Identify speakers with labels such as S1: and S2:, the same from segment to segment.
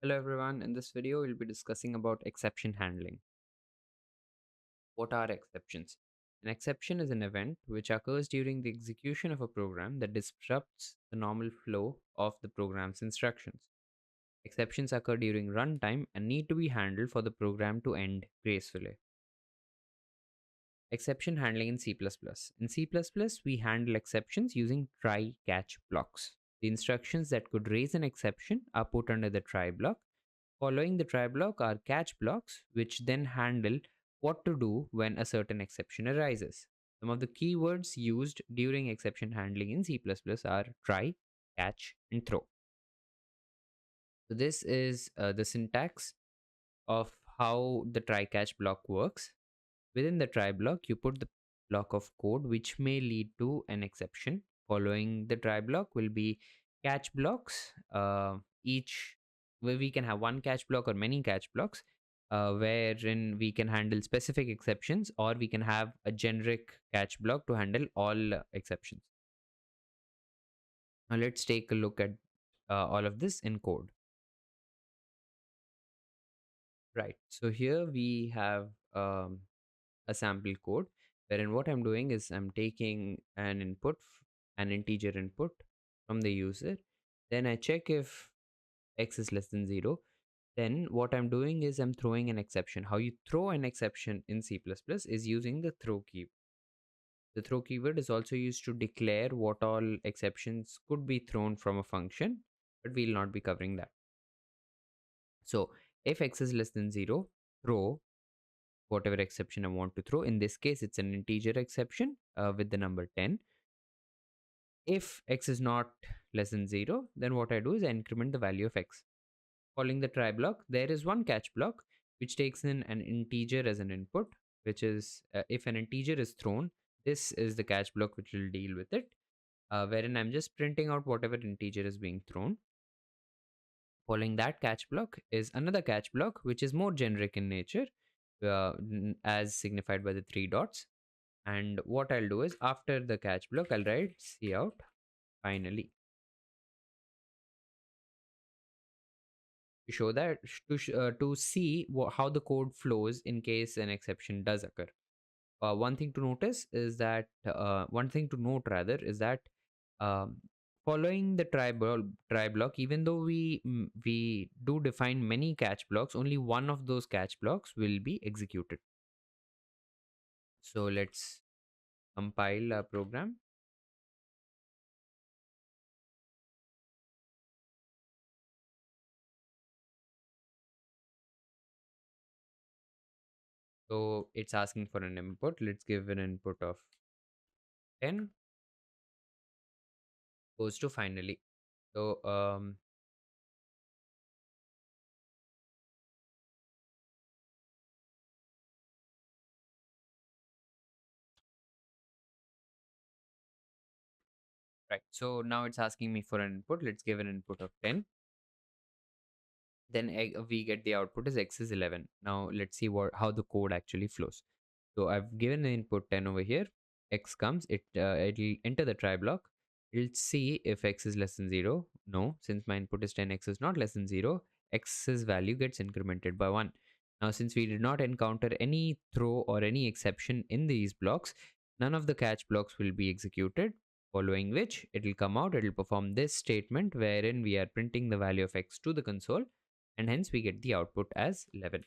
S1: Hello everyone, in this video we'll be discussing about exception handling. What are exceptions? An exception is an event which occurs during the execution of a program that disrupts the normal flow of the program's instructions. Exceptions occur during runtime and need to be handled for the program to end gracefully. Exception handling in C++. In C++, we handle exceptions using try-catch blocks. The instructions that could raise an exception are put under the try block. Following the try block are catch blocks, which then handle what to do when a certain exception arises. Some of the keywords used during exception handling in C++ are try, catch, and throw. So this is the syntax of how the try catch block works. Within the try block, you put the block of code which may lead to an exception. Following the try block will be catch blocks, each where we can have one catch block or many catch blocks, wherein we can handle specific exceptions, or we can have a generic catch block to handle all exceptions. Now let's take a look at all of this in code. Right. So here we have a sample code wherein what I'm doing is I'm taking an input, an integer input from the user. Then I check if x is less than 0. Then what I'm doing is I'm throwing an exception. How you throw an exception in C++ is using the throw keyword. The throw keyword is also used to declare what all exceptions could be thrown from a function, but we'll not be covering that. So if x is less than 0, throw whatever exception I want to throw. In this case, it's an integer exception with the number 10. If x is not less than 0, then what I do is I increment the value of x. Following the try block, there is one catch block which takes in an integer as an input, which is if an integer is thrown, this is the catch block which will deal with it, wherein I'm just printing out whatever integer is being thrown. Following that catch block is another catch block which is more generic in nature, as signified by the three dots. And what I'll do is after the catch block, I'll write cout finally to show that to see how the code flows in case an exception does occur. One thing to notice is that one thing to note rather is that um, following the try block, even though we do define many catch blocks, only one of those catch blocks will be executed. So let's compile our program. So it's asking for an input. Let's give an input of 10, goes to finally. So right. So now it's asking me for an input. Let's give an input of 10. Then we get the output is x is 11. Now let's see how the code actually flows. So I've given the input 10 over here. X comes, it'll enter the try block. It'll see if x is less than 0. No, since my input is 10, x is not less than 0. X's value gets incremented by 1. Now, since we did not encounter any throw or any exception in these blocks, none of the catch blocks will be executed. Following which, it'll come out, it'll perform this statement wherein we are printing the value of x to the console, and hence we get the output as 11.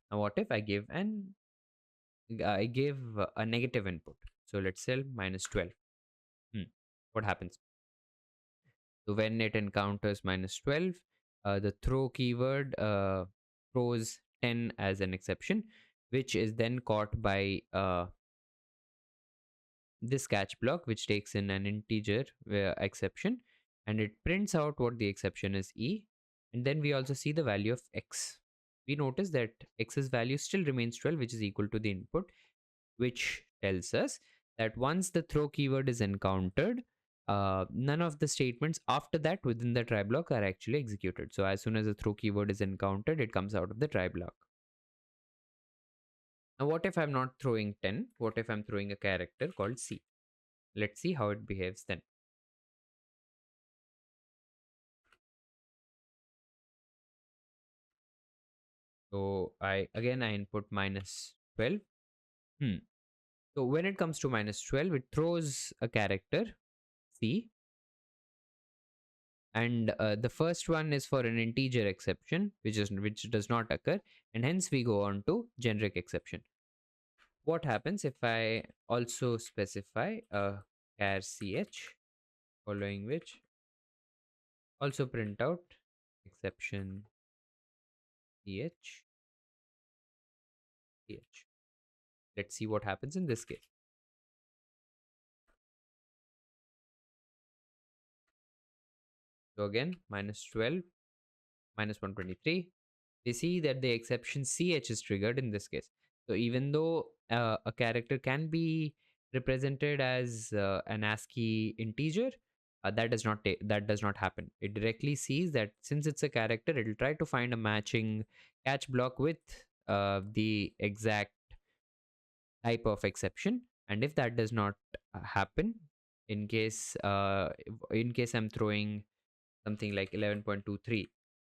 S1: Now, what if I give a negative input? So let's say minus 12. What happens? So when it encounters minus 12, the throw keyword throws 10 as an exception, which is then caught by this catch block, which takes in an integer exception, and it prints out what the exception is e. And then we also see the value of x. We notice that x's value still remains 12, which is equal to the input, which tells us that once the throw keyword is encountered, none of the statements after that within the try block are actually executed. So as soon as the throw keyword is encountered, it comes out of the try block. Now, what if I'm not throwing 10? What if I'm throwing a character called C? Let's see how it behaves then. So I input minus 12. Hmm. So when it comes to minus 12, it throws a character C, and the first one is for an integer exception, which does not occur, and hence we go on to generic exception. What happens if I also specify a char ch, following which also print out exception ch ch. Let's see what happens in this case. So again, minus 12, minus 123. We see that the exception ch is triggered in this case. So even though a character can be represented as an ASCII integer, that does not happen. It directly sees that since it's a character, it'll try to find a matching catch block with the exact type of exception. And if that does not happen, in case I'm throwing something like 11.23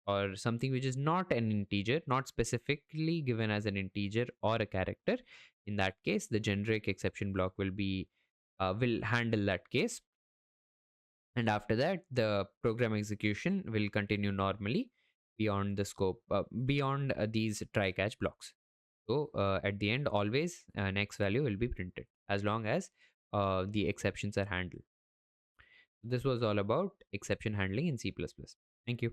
S1: or something which is not an integer, not specifically given as an integer or a character, in that case the generic exception block will handle that case, and after that the program execution will continue normally beyond the scope beyond these try catch blocks. So at the end, always an x value will be printed as long as the exceptions are handled. This was all about exception handling in C++. Thank you.